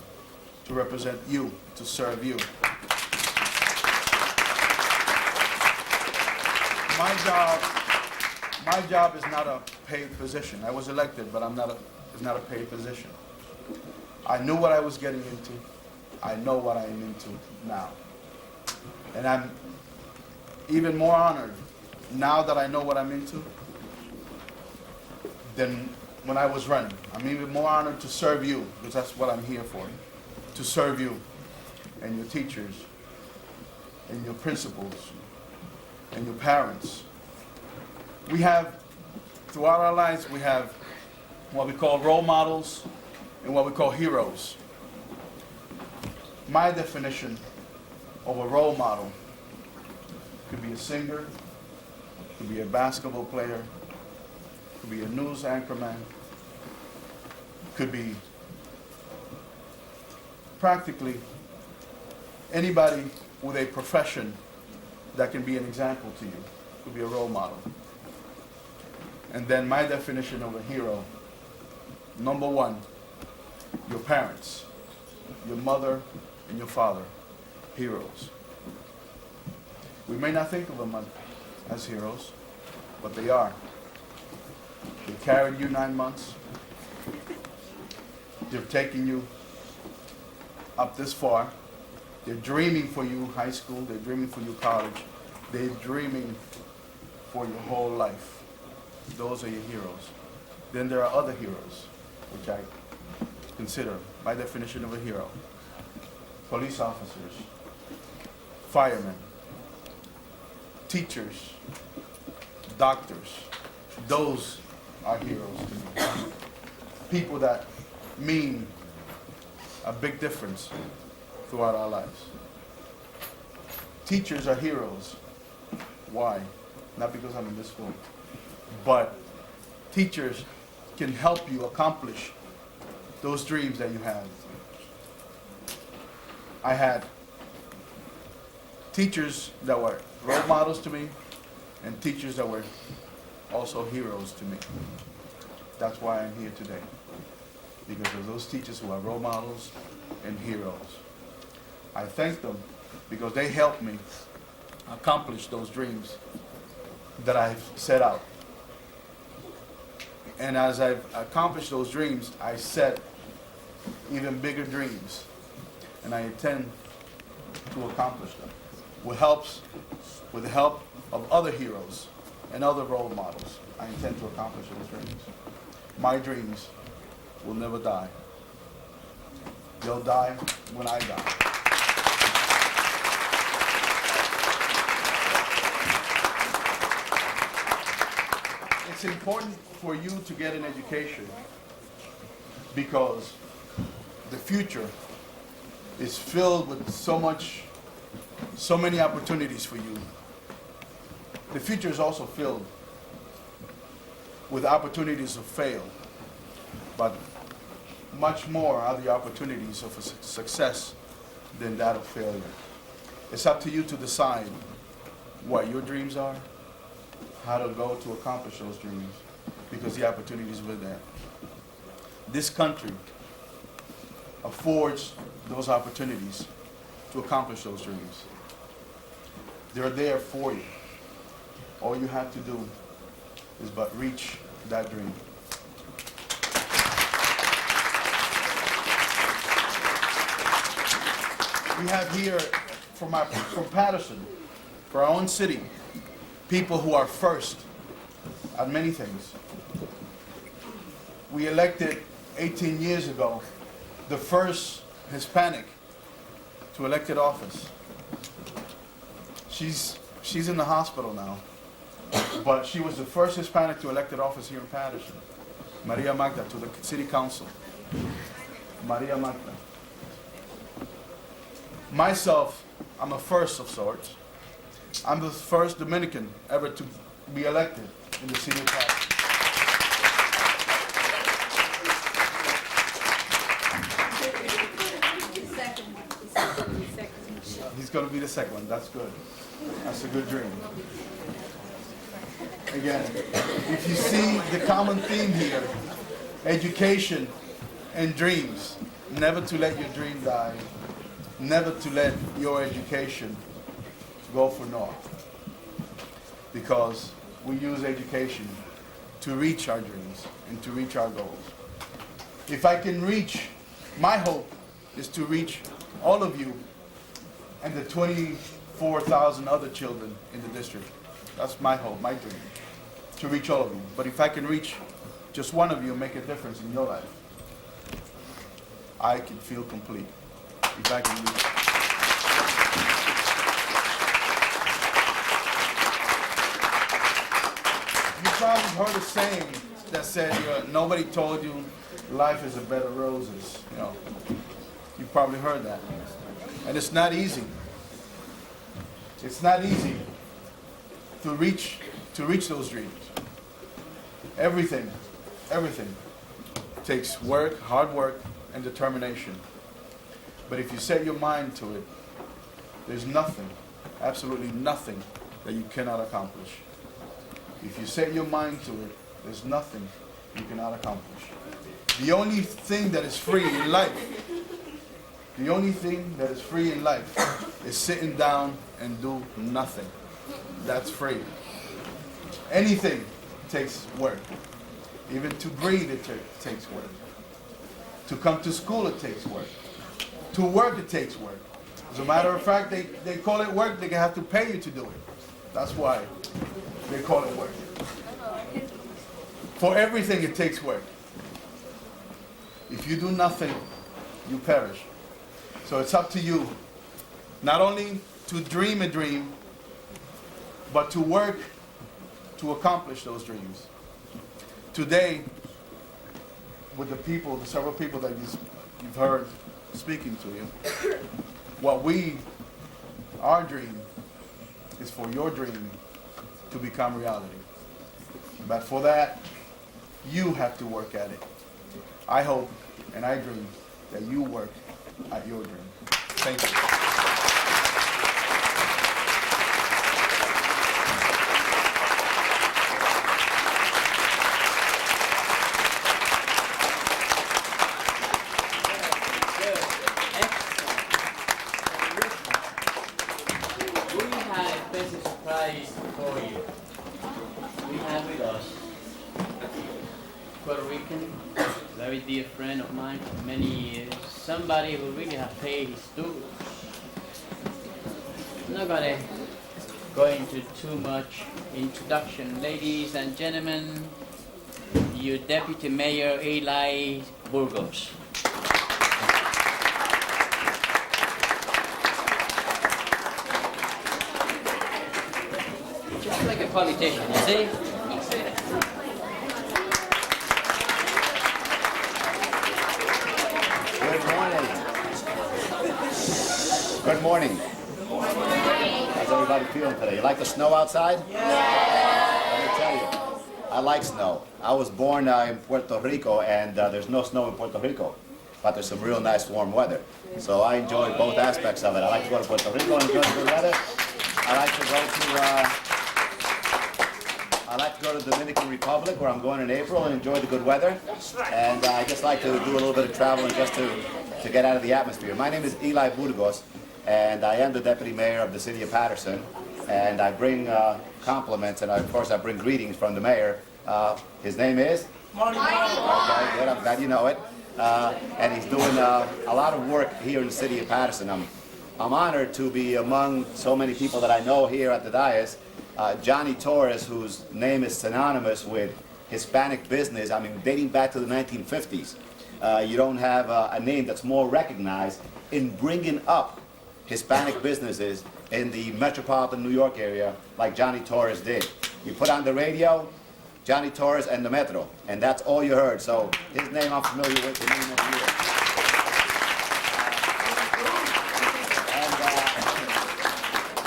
to represent you, to serve you. My job is not a paid position. I was elected, but it's not a paid position. I knew what I was getting into. I know what I am into now. And I'm even more honored now that I know what I'm into than when I was running. I'm even more honored to serve you, because that's what I'm here for. To serve you and your teachers and your principals and your parents. We have, throughout our lives, we have what we call role models and what we call heroes. My definition of a role model could be a singer, could be a basketball player, could be a news anchorman, could be practically anybody with a profession that can be an example to you, could be a role model. And then my definition of a hero, number 1, your parents, your mother and your father, heroes. We may not think of them as heroes, but they are. They carried you 9 months. They're taking you up this far. They're dreaming for you high school. They're dreaming for you college. They're dreaming for your whole life. Those are your heroes. Then there are other heroes, which I consider my definition of a hero. Police officers, firemen, teachers, doctors. Those are heroes to me. People that mean a big difference throughout our lives. Teachers are heroes. Why? Not because I'm in this school, but teachers can help you accomplish those dreams that you have. I had teachers that were role models to me and teachers that were also heroes to me. That's why I'm here today, because of those teachers who are role models and heroes. I thank them because they helped me accomplish those dreams that I've set out. And as I've accomplished those dreams, I set even bigger dreams, and I intend to accomplish them. with the help of other heroes and other role models, I intend to accomplish those dreams. My dreams will never die. They'll die when I die. It's important for you to get an education because the future is filled with so many opportunities for you. The future is also filled with opportunities to fail, but much more are the opportunities of success than that of failure. It's up to you to decide what your dreams are, how to go to accomplish those dreams, because the opportunities were there. This country affords those opportunities to accomplish those dreams. They're there for you. All you have to do is but reach that dream. We have here from Patterson, for our own city, people who are first at many things. We elected 18 years ago the first Hispanic to elected office. She's in the hospital now, but she was the first Hispanic to elected office here in Patterson. Maria Magda, to the city council. Maria Magda. Myself, I'm a first of sorts. I'm the first Dominican ever to be elected in the city of Patterson. He's going to be the second one. That's good. That's a good dream. Again, if you see the common theme here, education and dreams, never to let your dream die, never to let your education go for naught. Because we use education to reach our dreams and to reach our goals. If I can reach, my hope is to reach all of you and the 24,000 other children in the district. That's my hope, my dream, to reach all of you. But if I can reach just one of you and make a difference in your life, I can feel complete. If I can reach. You probably heard a saying that said, nobody told you life is a bed of roses. You probably heard that. And it's not easy. It's not easy to reach those dreams. Everything takes work, hard work, and determination. But if you set your mind to it, there's nothing, absolutely nothing that you cannot accomplish. If you set your mind to it, there's nothing you cannot accomplish. The only thing that is free in life, is sitting down and do nothing. That's free. Anything takes work. Even to breathe, it takes work. To come to school, it takes work. To work, it takes work. As a matter of fact, they call it work. They have to pay you to do it. That's why they call it work. For everything, it takes work. If you do nothing, you perish. So it's up to you, not only to dream a dream, but to work to accomplish those dreams. Today, with the several people that you've heard speaking to you, our dream is for your dream to become reality. But for that, you have to work at it. I hope and I dream that you work at your dream. Thank you. For you. We have with us Puerto Rican, very dear friend of mine for many years, somebody who really has paid his dues. I'm not gonna go into too much introduction. Ladies and gentlemen, your Deputy Mayor Eli Burgos. Just like a politician, you see? Good morning. Good morning. How's everybody feeling today? You like the snow outside? Yeah. Let me tell you, I like snow. I was born in Puerto Rico, and there's no snow in Puerto Rico, but there's some real nice warm weather. So I enjoy both aspects of it. I like to go to Puerto Rico and enjoy the good weather. I like to go to the Dominican Republic, where I'm going in April, and enjoy the good weather. And I just like to do a little bit of traveling just to get out of the atmosphere. My name is Eli Burgos, and I am the Deputy Mayor of the City of Patterson. And I bring compliments, and of course I bring greetings from the Mayor. His name is? Marty. Okay, good, I'm glad you know it. And he's doing a lot of work here in the City of Patterson. I'm honored to be among so many people that I know here at the dais. Johnny Torres, whose name is synonymous with Hispanic business, I mean, dating back to the 1950s. You don't have a name that's more recognized in bringing up Hispanic businesses in the metropolitan New York area like Johnny Torres did. You put on the radio, Johnny Torres and the Metro, and that's all you heard. So his name I'm familiar with for many, many years.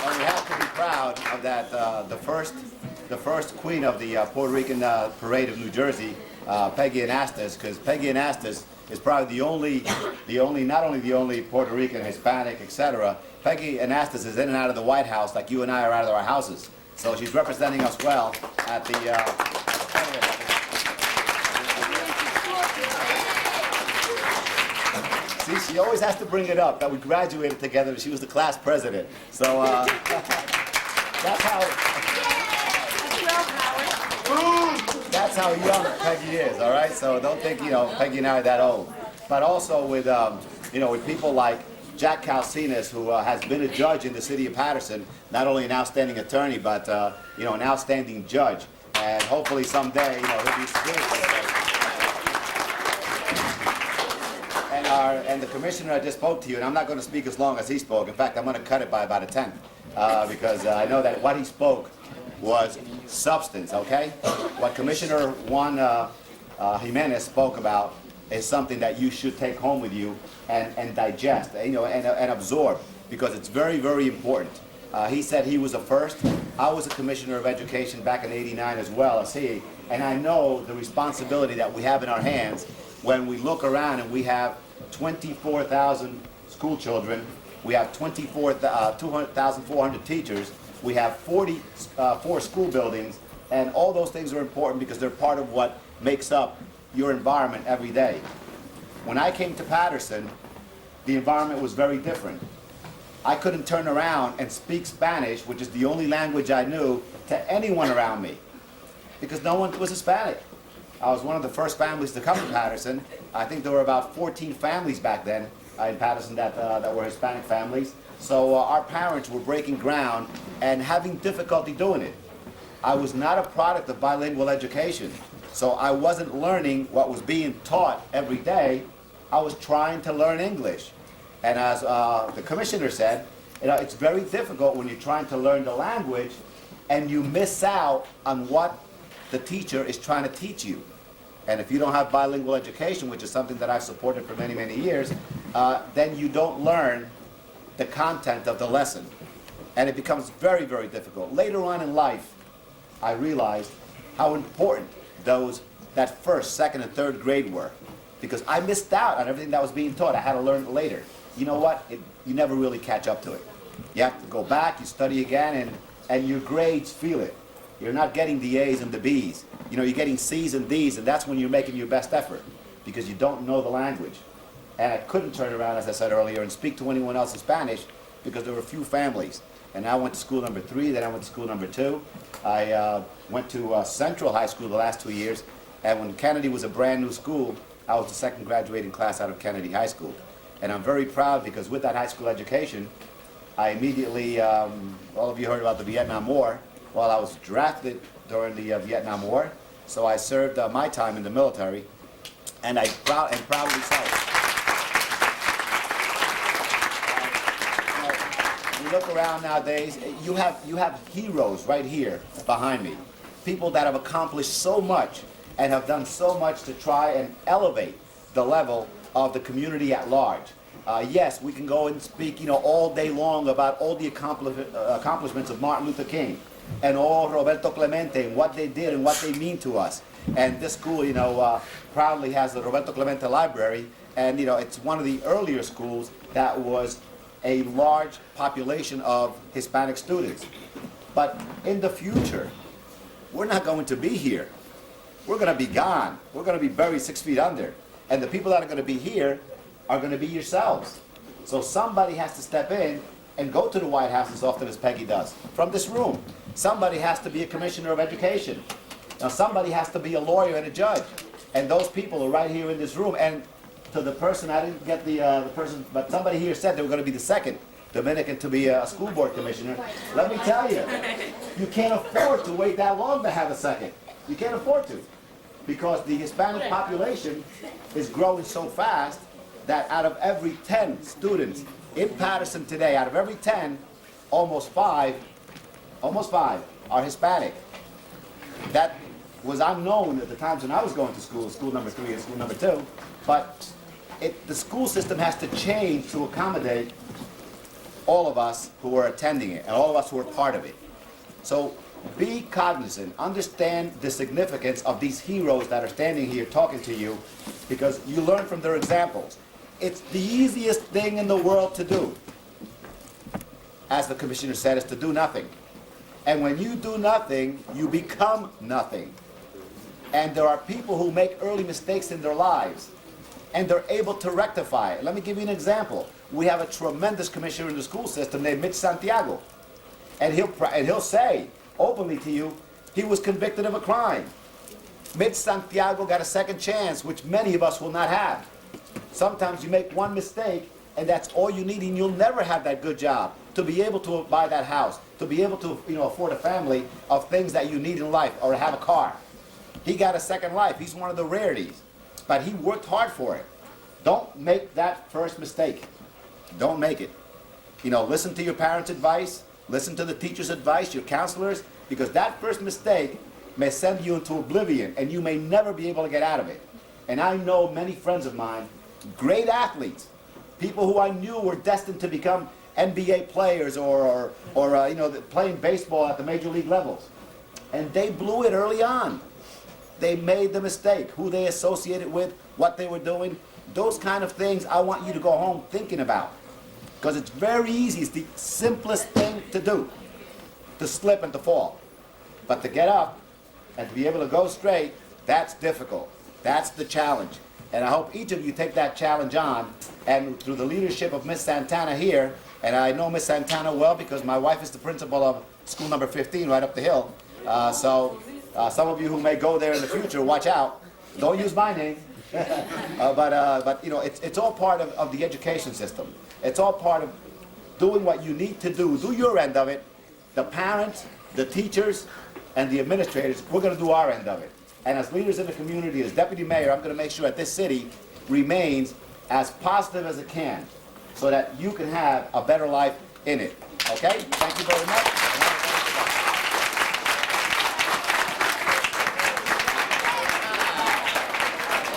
And we have to be proud of that. The first queen of the Puerto Rican Parade of New Jersey, Peggy Anastas, because Peggy Anastas is probably not only the only Puerto Rican, Hispanic, etc. Peggy Anastas is in and out of the White House like you and I are out of our houses. So she's representing us well at the. See, she always has to bring it up that we graduated together. She was the class president. So that's how young Peggy is. All right. So don't think Peggy and I are that old. But also with with people like Jack Calcinas, who has been a judge in the City of Patterson, not only an outstanding attorney, but an outstanding judge. And hopefully someday, he'll be spiritual. And the commissioner I just spoke to you, and I'm not going to speak as long as he spoke. In fact, I'm going to cut it by about a tenth, because I know that what he spoke was substance, okay? What Commissioner Juan Jimenez spoke about is something that you should take home with you and digest, and absorb, because it's very, very important. He said he was a first. I was a commissioner of education back in '89 as well as he, and I know the responsibility that we have in our hands when we look around and we have 24,000 school children, we have 2,400 teachers, we have 44 school buildings, and all those things are important because they're part of what makes up your environment every day. When I came to Patterson, the environment was very different. I couldn't turn around and speak Spanish, which is the only language I knew, to anyone around me, because no one was Hispanic. I was one of the first families to come to Patterson. I think there were about 14 families back then in Patterson that were Hispanic families. So our parents were breaking ground and having difficulty doing it. I was not a product of bilingual education, so I wasn't learning what was being taught every day. I was trying to learn English. And as the commissioner said, it's very difficult when you're trying to learn the language and you miss out on what the teacher is trying to teach you. And if you don't have bilingual education, which is something that I've supported for many, many years, then you don't learn the content of the lesson. And it becomes very, very difficult. Later on in life, I realized how important that first, second, and third grade were, because I missed out on everything that was being taught. I had to learn it later. You know what? You never really catch up to it. You have to go back, you study again, and your grades feel it. You're not getting the A's and the B's. You're getting C's and D's, and that's when you're making your best effort, because you don't know the language. And I couldn't turn around, as I said earlier, and speak to anyone else in Spanish, because there were few families. And I went to school number 3, then I went to school number 2. I went to Central High School the last 2 years, and when Kennedy was a brand new school, I was the second graduating class out of Kennedy High School. And I'm very proud, because with that high school education, I immediately, all of you heard about the Vietnam War. Well, I was drafted during the Vietnam War, so I served my time in the military, and I proudly so. You look around nowadays, you have heroes right here behind me. People that have accomplished so much and have done so much to try and elevate the level of the community at large. Yes, we can go and speak, all day long about all the accomplishments of Martin Luther King and all Roberto Clemente and what they did and what they mean to us. And this school, proudly has the Roberto Clemente Library, and it's one of the earlier schools that was a large population of Hispanic students. But in the future, we're not going to be here. We're going to be gone. We're going to be buried 6 feet under. And the people that are going to be here are going to be yourselves. So somebody has to step in and go to the White House as often as Peggy does, from this room. Somebody has to be a commissioner of education. Now somebody has to be a lawyer and a judge. And those people are right here in this room. And to the person, I didn't get the person, but somebody here said they were going to be the second Dominican to be a school board commissioner. Let me tell you, you can't afford to wait that long to have a second. You can't afford to. Because the Hispanic population is growing so fast that out of every 10 students in Patterson today, out of every 10, almost five are Hispanic. That was unknown at the times when I was going to school number 3 and school number 2, but the school system has to change to accommodate all of us who are attending it and all of us who are part of it. So be cognizant, understand the significance of these heroes that are standing here talking to you, because you learn from their examples. It's the easiest thing in the world to do, as the commissioner said, is to do nothing. And when you do nothing, you become nothing. And there are people who make early mistakes in their lives, and they're able to rectify it. Let me give you an example. We have a tremendous commissioner in the school system named Mitch Santiago. And he'll say openly to you, he was convicted of a crime. Mitch Santiago got a second chance, which many of us will not have. Sometimes you make one mistake, and that's all you need, and you'll never have that good job to be able to buy that house, to be able to afford a family of things that you need in life, or to have a car. He got a second life. He's one of the rarities, but he worked hard for it. Don't make that first mistake. Don't make it. Listen to your parents' advice, listen to the teacher's advice, your counselors, because that first mistake may send you into oblivion, and you may never be able to get out of it. And I know many friends of mine, great athletes, people who I knew were destined to become NBA players or playing baseball at the major league levels. And they blew it early on. They made the mistake, who they associated with, what they were doing. Those kind of things I want you to go home thinking about. Because it's very easy, it's the simplest thing to do, to slip and to fall. But to get up and to be able to go straight, that's difficult. That's the challenge. And I hope each of you take that challenge on, and through the leadership of Miss Santana here, and I know Miss Santana well because my wife is the principal of school number 15 right up the hill. So some of you who may go there in the future, watch out. Don't use my name. But it's all part of the education system. It's all part of doing what you need to do. Do your end of it. The parents, the teachers, and the administrators, we're going to do our end of it. And as leaders in the community, as deputy mayor, I'm going to make sure that this city remains as positive as it can, so that you can have a better life in it. Okay? Thank you very much.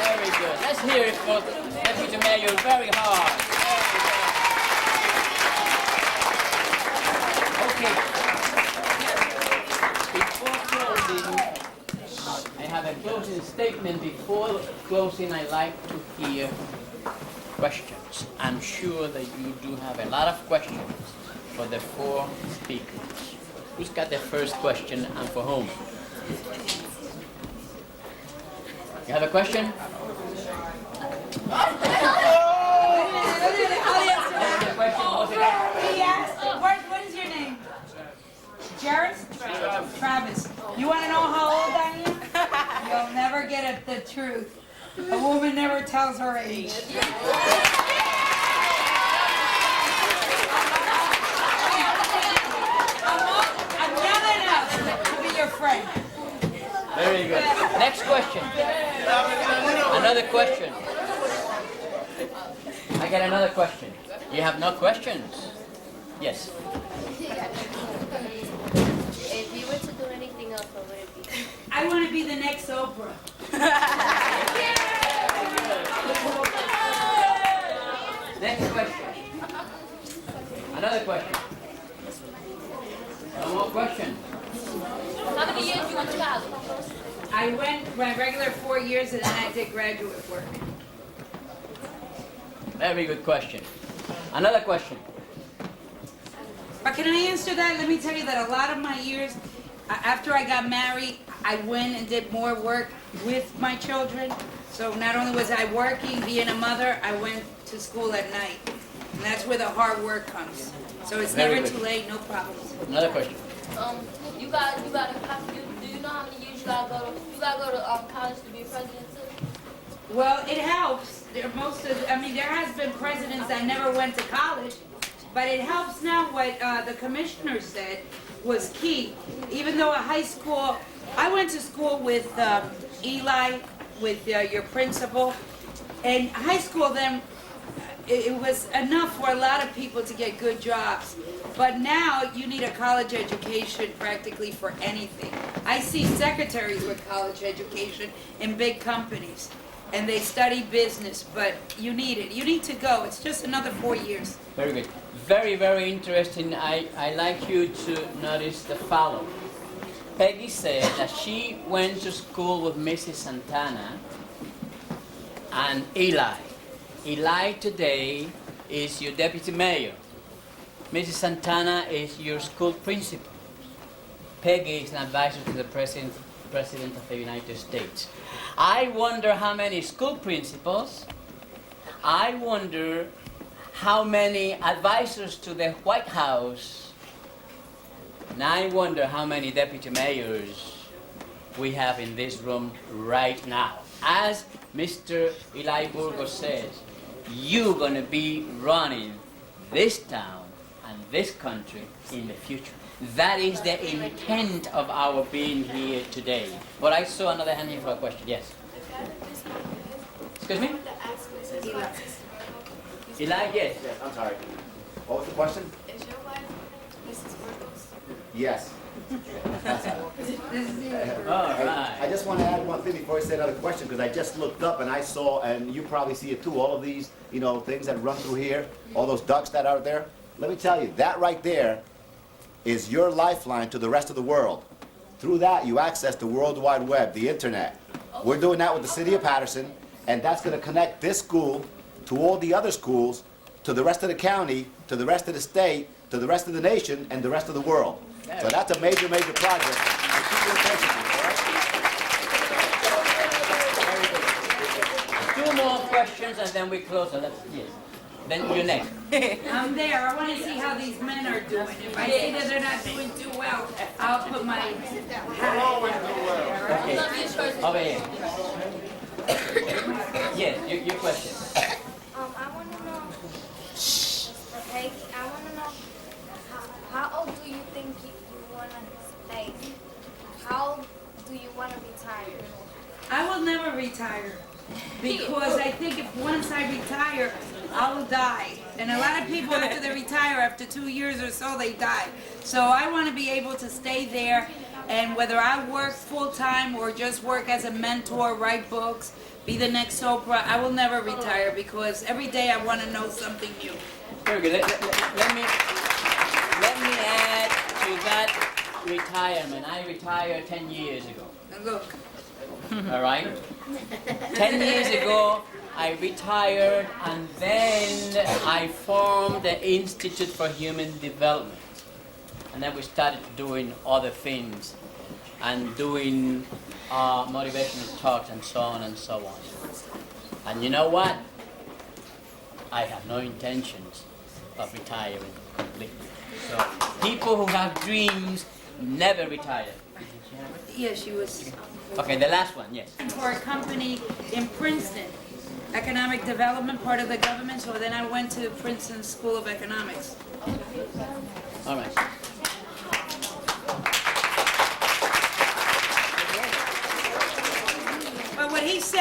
Very good. Let's hear it for Deputy Mayor very hard. Very good. Okay. Before closing, I have a closing statement. Before closing, I like to hear questions. I'm sure that you do have a lot of questions for the 4 speakers. Who's got the first question and for whom? You have a question? He asked, what is your name? Jared? Travis. You want to know how old I am? You'll never get at the truth. A woman never tells her age. friend. Very good. Next question. Another question. I got another question. You have no questions? Yes. If you were to do anything else, what would it be? I want to be the next Oprah. Next question. Another question. No more questions. How many years you went to college? I went my regular 4 years and then I did graduate work. Very good question. Another question. But can I answer that? Let me tell you that a lot of my years, after I got married, I went and did more work with my children. So not only was I working, being a mother, I went to school at night. And that's where the hard work comes. So it's Very never good. too late, no problems. Another question. You got do you know how many years you gotta go to college to be president too? Well, it helps. There has been presidents that never went to college, but it helps now. What the commissioner said was key. Even though at high school, I went to school with Eli, with your principal, and high school then, it was enough for a lot of people to get good jobs. But now you need a college education practically for anything. I see secretaries with college education in big companies, and they study business, but you need it. You need to go. It's just another 4 years. Very good. Very, very interesting. I like you to notice the following. Peggy said that she went to school with Mrs. Santana and Eli. Eli today is your deputy mayor. Mrs. Santana is your school principal. Peggy is an advisor to the President of the United States. I wonder how many school principals, I wonder how many advisors to the White House, and I wonder how many deputy mayors we have in this room right now. As Mr. Eli Burgos says, you're going to be running this town and this country in the future. That is the intent of our being here today. But I saw another hand here for a question. Yes. Excuse me? Eli, yes. Yes, I'm sorry. What was the question? Is your wife Mrs. Burgos? Yes. All right. I just want to add one thing before I say another question, because I just looked up and I saw, and you probably see it too, all of these, things that run through here, all those ducts that are there. Let me tell you, that right there is your lifeline to the rest of the world. Through that, you access the World Wide Web, the internet. We're doing that with the city of Patterson, and that's going to connect this school to all the other schools, to the rest of the county, to the rest of the state, to the rest of the nation, and the rest of the world. So that's a major, major project. And keep your attention to it, all right? Two more questions and then we close. Yes. Then you're next. I'm there. I want to see how these men are doing. If I see that they're not doing too well, I'll put my hat on. Okay. Over here. Yes, your question. I want to know, Peggy, I want to know, how old do you think you want to stay? How do you want to retire? I will never retire because I think if once I retire, I will die. And a lot of people after they retire, after 2 years or so, they die. So I want to be able to stay there, and whether I work full-time or just work as a mentor, write books, be the next Oprah, I will never retire because every day I want to know something new. Very good. Let me add to that retirement. I retired 10 years ago. Now look, All right? 10 years ago, I retired and then I formed the Institute for Human Development. And then we started doing other things and doing motivational talks and so on and so on. And you know what? I have no intentions of retiring completely. So people who have dreams never retire. yeah, she was Okay, the last one, yes. for a company in Princeton, economic development, part of the government. So then I went to Princeton School of Economics. All right.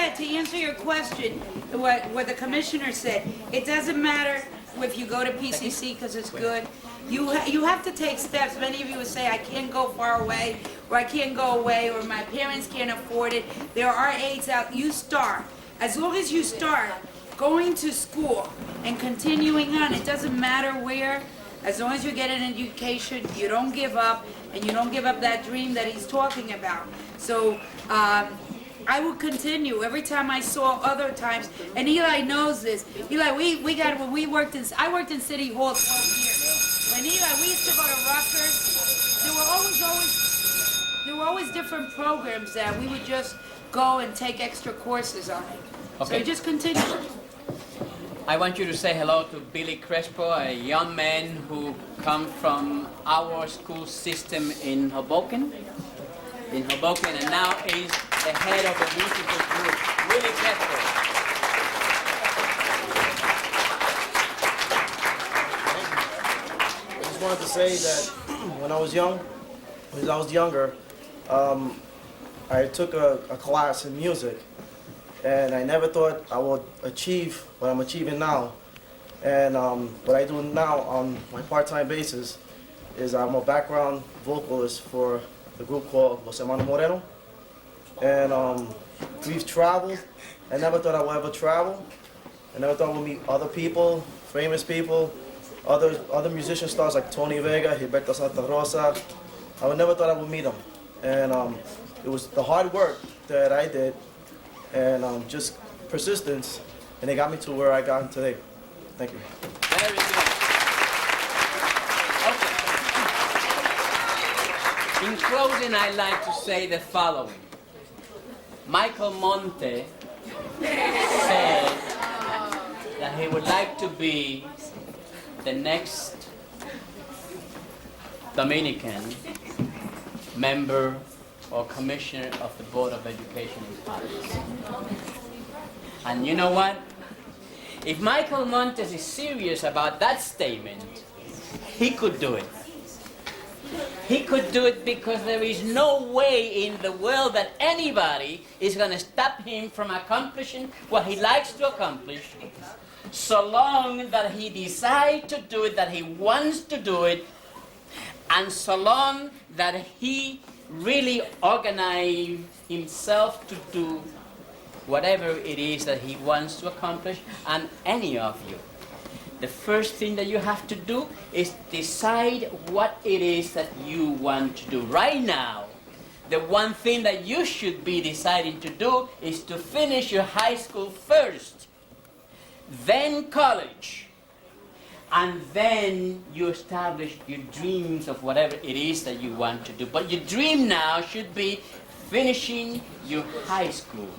said, to answer your question, what the commissioner said, it doesn't matter if you go to PCC because it's good. You have to take steps. Many of you would say, I can't go far away, or I can't go away, or my parents can't afford it. There are aids out. You start. As long as you start going to school and continuing on, it doesn't matter where. As long as you get an education, you don't give up, and you don't give up that dream that he's talking about. So I will continue every time I saw other times, and Eli knows this. Eli, I worked in City Hall 12 years. When Eli, we used to go to Rutgers. There were always different programs that we would just go and take extra courses on it. Okay. So just continue. I want you to say hello to Billy Crespo, a young man who comes from our school system in Hoboken. And now is the head of the musical group, Billy Crespo. I just wanted to say that when I was younger, I took a class in music, and I never thought I would achieve what I'm achieving now. And what I do now on my part-time basis is I'm a background vocalist for the group called Los Hermanos Moreno. And we've traveled. I never thought I would ever travel. I never thought I would meet other people, famous people, other musician stars like Tony Vega, Gilberto Santa Rosa. I never thought I would meet them. And it was the hard work that I did and just persistence, and it got me to where I got today. Thank you. Very good. Okay. In closing, I'd like to say the following. Michael Monte said that he would like to be the next Dominican member or commissioner of the Board of Education in Paris. And you know what? If Michael Montes is serious about that statement, he could do it. He could do it because there is no way in the world that anybody is going to stop him from accomplishing what he likes to accomplish, so long that he decides to do it, that he wants to do it, and so long that he really organize himself to do whatever it is that he wants to accomplish. And any of you, the first thing that you have to do is decide what it is that you want to do. Right now, the one thing that you should be deciding to do is to finish your high school first, then college, and then you establish your dreams of whatever it is that you want to do. But your dream now should be finishing your high school,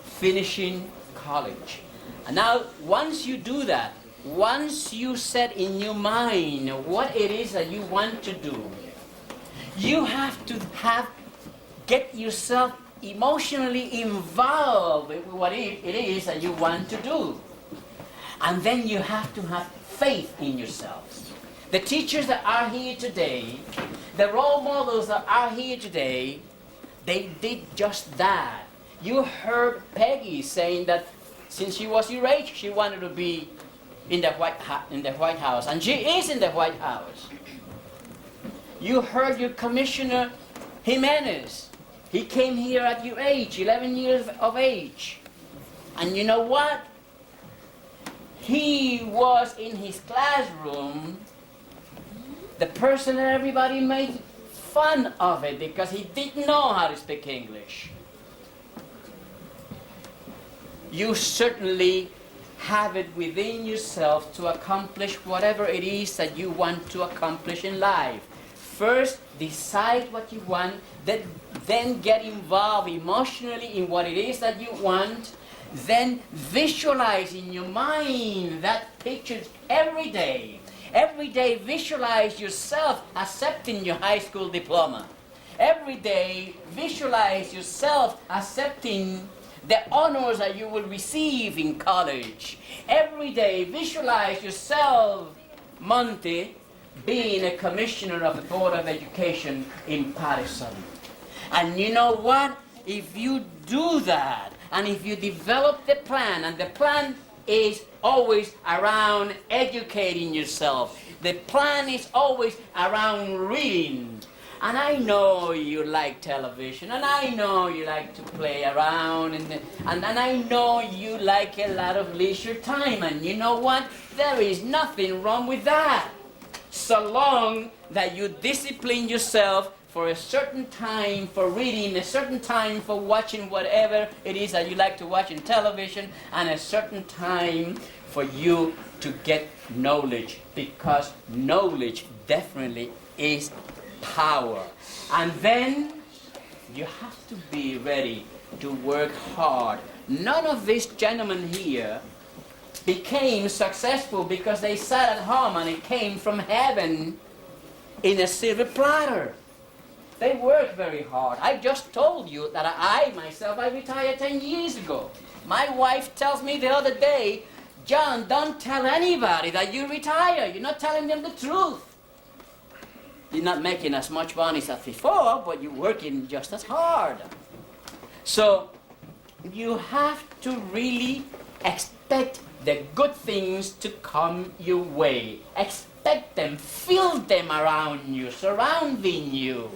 finishing college. And now, once you do that, once you set in your mind what it is that you want to do, you have to get yourself emotionally involved with what it is that you want to do. And then you have to have faith in yourselves. The teachers that are here today, the role models that are here today, they did just that. You heard Peggy saying that since she was your age, she wanted to be in the White House, and she is in the White House. You heard your Commissioner Jimenez. He came here at your age, 11 years of age. And you know what? He was in his classroom the person that everybody made fun of it because he didn't know how to speak English. You certainly have it within yourself to accomplish whatever it is that you want to accomplish in life. First, decide what you want, then get involved emotionally in what it is that you want, then visualize in your mind that picture every day. Every day visualize yourself accepting your high school diploma. Every day visualize yourself accepting the honors that you will receive in college. Every day visualize yourself, Monty, being a commissioner of the Board of Education in Patterson. And you know what? If you do that, And if you develop the plan, and the plan is always around educating yourself, the plan is always around reading. And I know you like television, and I know you like to play around, and I know you like a lot of leisure time, and you know what? There is nothing wrong with that, so long that you discipline yourself for a certain time for reading, a certain time for watching whatever it is that you like to watch in television, and a certain time for you to get knowledge, because knowledge definitely is power. And then you have to be ready to work hard. None of these gentlemen here became successful because they sat at home and it came from heaven in a silver platter. They worked very hard. I just told you that I myself, I retired 10 years ago. My wife tells me the other day, John, don't tell anybody that you retire. You're not telling them the truth. You're not making as much money as before, but you're working just as hard. So you have to really expect the good things to come your way. Expect them, feel them around you, surrounding you.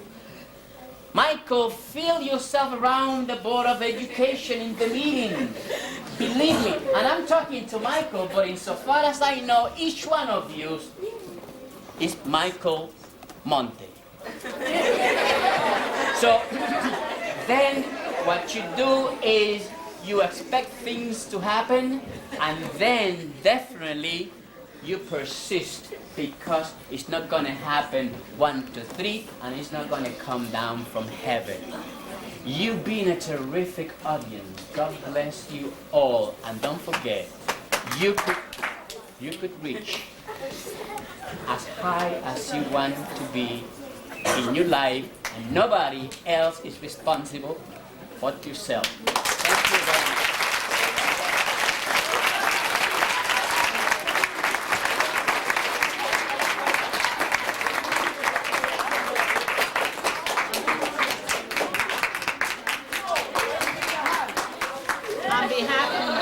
Michael, feel yourself around the Board of Education in the meeting. Believe me, and I'm talking to Michael, but insofar as I know, each one of you is Michael Monte. So then what you do is you expect things to happen, and then definitely you persist, because it's not going to happen 1, 2, 3, and it's not going to come down from heaven. You've been a terrific audience. God bless you all, and don't forget, you could reach as high as you want to be in your life, and nobody else is responsible but yourself. Thank you very much. On behalf of